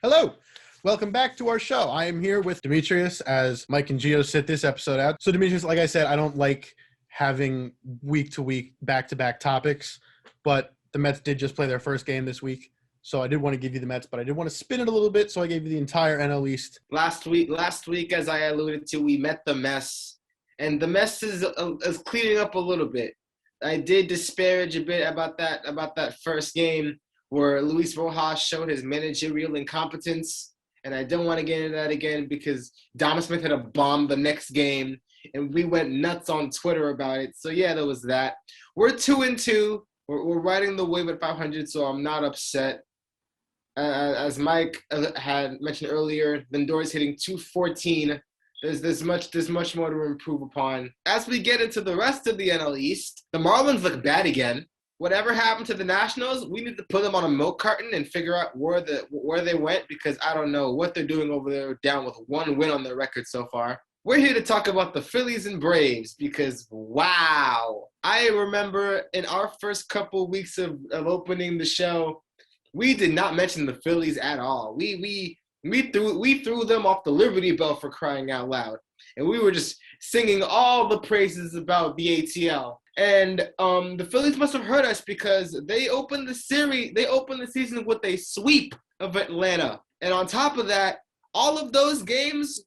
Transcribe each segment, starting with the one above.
Hello. Welcome back to our show. I am here with Demetrius as Mike and Gio sit this episode out. So Demetrius, like I said, I don't like having week-to-week, back-to-back topics, but the Mets did just play their first game this week. So I did want to give you the Mets, but I did want to spin it a little bit, so I gave you the entire NL East. Last week, as I alluded to, we met the mess, and the mess is cleaning up a little bit. I did disparage a bit about that first game where Luis Rojas showed his managerial incompetence, and I don't want to get into that again because Dom Smith had a bomb the next game, and we went nuts on Twitter about it. So yeah, there was that. We're 2-2. We're riding the wave at 500, so I'm not upset. As Mike had mentioned earlier, Lindor's hitting 214. There's much more to improve upon. As we get into the rest of the NL East, the Marlins look bad again. Whatever happened to the Nationals, we need to put them on a milk carton and figure out where they went, because I don't know what they're doing over there, down with one win on their record so far. We're here to talk about the Phillies and Braves because, wow. I remember in our first couple weeks of opening the show, we did not mention the Phillies at all. We threw them off the Liberty Bell, for crying out loud. And we were just singing all the praises about the ATL. And the Phillies must have heard us because they opened the season with a sweep of Atlanta. And on top of that, all of those games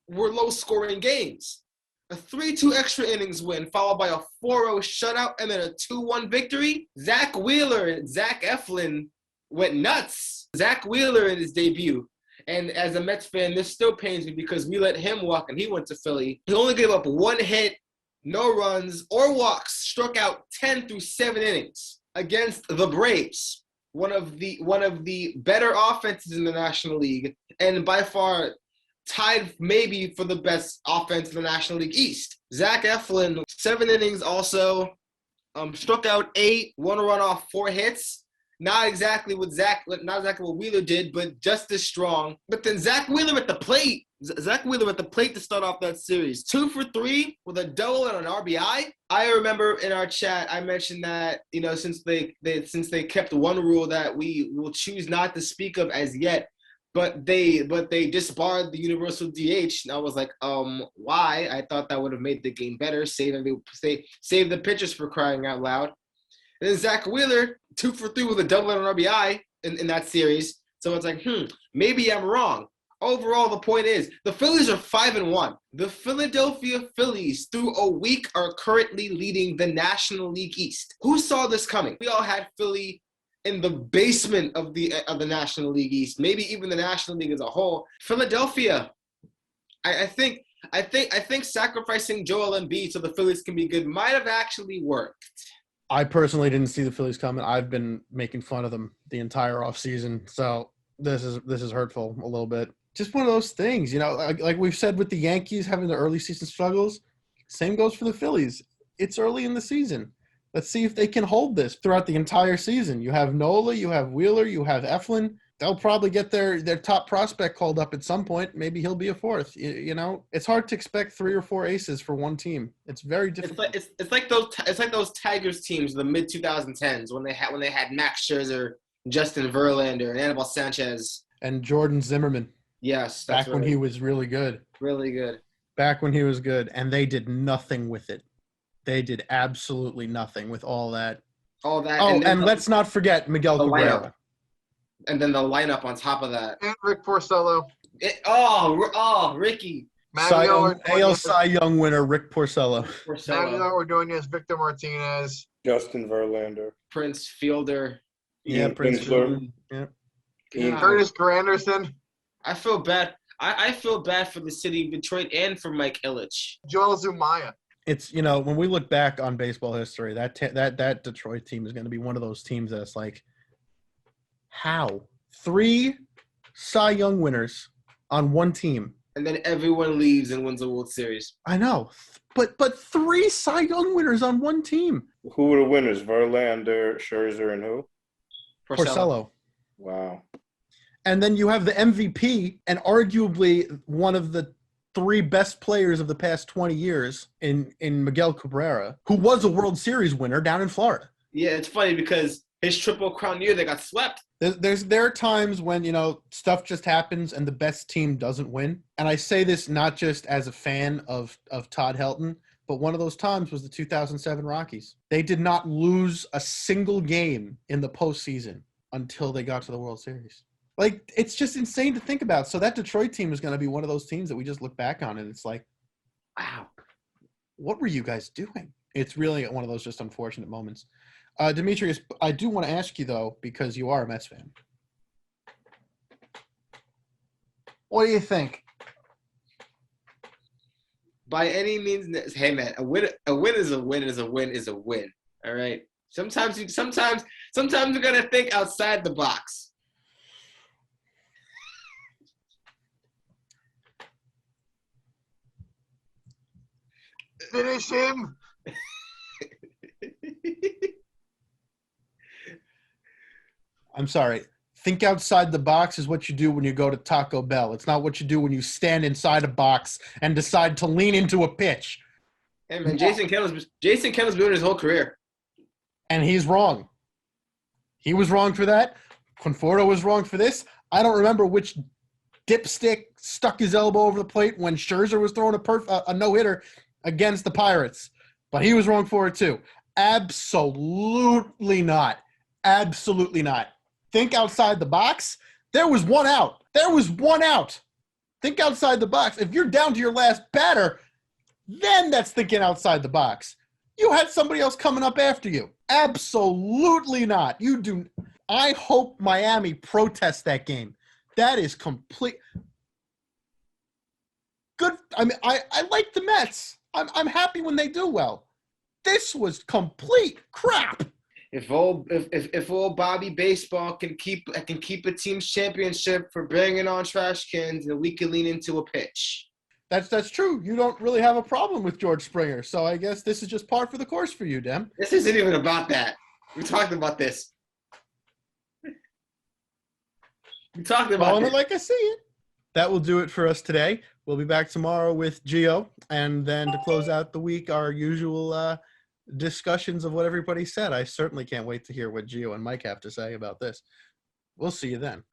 were low-scoring games. A 3-2 extra innings win, followed by a 4-0 shutout, and then a 2-1 victory. Zach Wheeler and Zach Eflin went nuts. Zach Wheeler in his debut. And as a Mets fan, this still pains me because we let him walk and he went to Philly. He only gave up one hit, no runs or walks, struck out 10 through 7 innings against the Braves, one of the better offenses in the National League, and by far tied maybe for the best offense in the National League East. Zach Eflin, 7 innings also, struck out 8, 1 run off 4 hits. Not exactly what Wheeler did, but just as strong. But then Zach Wheeler at the plate to start off that series. 2 for 3 with a double and an RBI. I remember in our chat I mentioned that, since they kept one rule that we will choose not to speak of as yet, but they disbarred the universal DH, and I was like, why? I thought that would have made the game better, save the pitchers, for crying out loud. And then Zach Wheeler, 2 for 3 with a double and an RBI in that series. So it's like, maybe I'm wrong. Overall, the point is, the Phillies are 5-1. The Philadelphia Phillies, through a week, are currently leading the National League East. Who saw this coming? We all had Philly in the basement of the National League East, maybe even the National League as a whole. Philadelphia, I think sacrificing Joel Embiid so the Phillies can be good might have actually worked. I personally didn't see the Phillies coming. I've been making fun of them the entire offseason, so this is hurtful a little bit. Just one of those things, like we've said with the Yankees having the early season struggles, same goes for the Phillies. It's early in the season. Let's see if they can hold this throughout the entire season. You have Nola, you have Wheeler, you have Eflin. They'll probably get their top prospect called up at some point. Maybe he'll be a fourth. It's hard to expect 3 or 4 aces for one team. It's very difficult. It's like those Tigers teams in the mid 2010s when they had Max Scherzer, Justin Verlander, and Anibal Sanchez and Jordan Zimmerman. Yes, back when he was really good. Really good. Back when he was good, and they did nothing with it. They did absolutely nothing with all that. All that. Oh, and let's not forget Miguel Cabrera. And then the lineup on top of that. And Rick Porcello. Ricky. AL Cy Young winner, Rick Porcello. Manuel Ordonez, Victor Martinez. Justin Verlander. Prince Fielder. Yeah, Prince Fielder. Yeah. Curtis Granderson. I feel bad. I feel bad for the city of Detroit and for Mike Ilitch. Joel Zumaya. It's, when we look back on baseball history, that Detroit team is going to be one of those teams that's like, how? 3 Cy Young winners on one team. And then everyone leaves and wins the World Series. I know. But 3 Cy Young winners on one team. Who were the winners? Verlander, Scherzer, and who? Porcello. Wow. And then you have the MVP and arguably one of the 3 best players of the past 20 years in Miguel Cabrera, who was a World Series winner down in Florida. Yeah, it's funny because his Triple Crown year, they got swept. There are times when, you know, stuff just happens and the best team doesn't win. And I say this not just as a fan of Todd Helton, but one of those times was the 2007 Rockies. They did not lose a single game in the postseason until they got to the World Series. Like, it's just insane to think about. So that Detroit team is going to be one of those teams that we just look back on and it's like, wow, what were you guys doing? It's really one of those just unfortunate moments. Demetrius, I do want to ask you, though, because you are a Mets fan. What do you think? By any means, hey man, a win is a win is a win is a win. All right. Sometimes you're gonna think outside the box. Finish him. I'm sorry. Think outside the box is what you do when you go to Taco Bell. It's not what you do when you stand inside a box and decide to lean into a pitch. Hey man, Jason Kennel's been doing his whole career. And he's wrong. He was wrong for that. Conforto was wrong for this. I don't remember which dipstick stuck his elbow over the plate when Scherzer was throwing a no-hitter against the Pirates. But he was wrong for it too. Absolutely not. Absolutely not. Think outside the box. There was one out. Think outside the box. If you're down to your last batter, then that's thinking outside the box. You had somebody else coming up after you. Absolutely not. You do. I hope Miami protests that game. That is complete. Good. I mean, I like the Mets. I'm happy when they do well. This was complete crap. If old Bobby Baseball can keep a team's championship for bringing on trash cans, then we can lean into a pitch. That's true. You don't really have a problem with George Springer, so I guess this is just par for the course for you, Dem. This isn't even about that. We talked about this. We talked about Calling it it like I see it. That will do it for us today. We'll be back tomorrow with Gio, and then to close out the week, our usual discussions of what everybody said. I certainly can't wait to hear what Gio and Mike have to say about this. We'll see you then.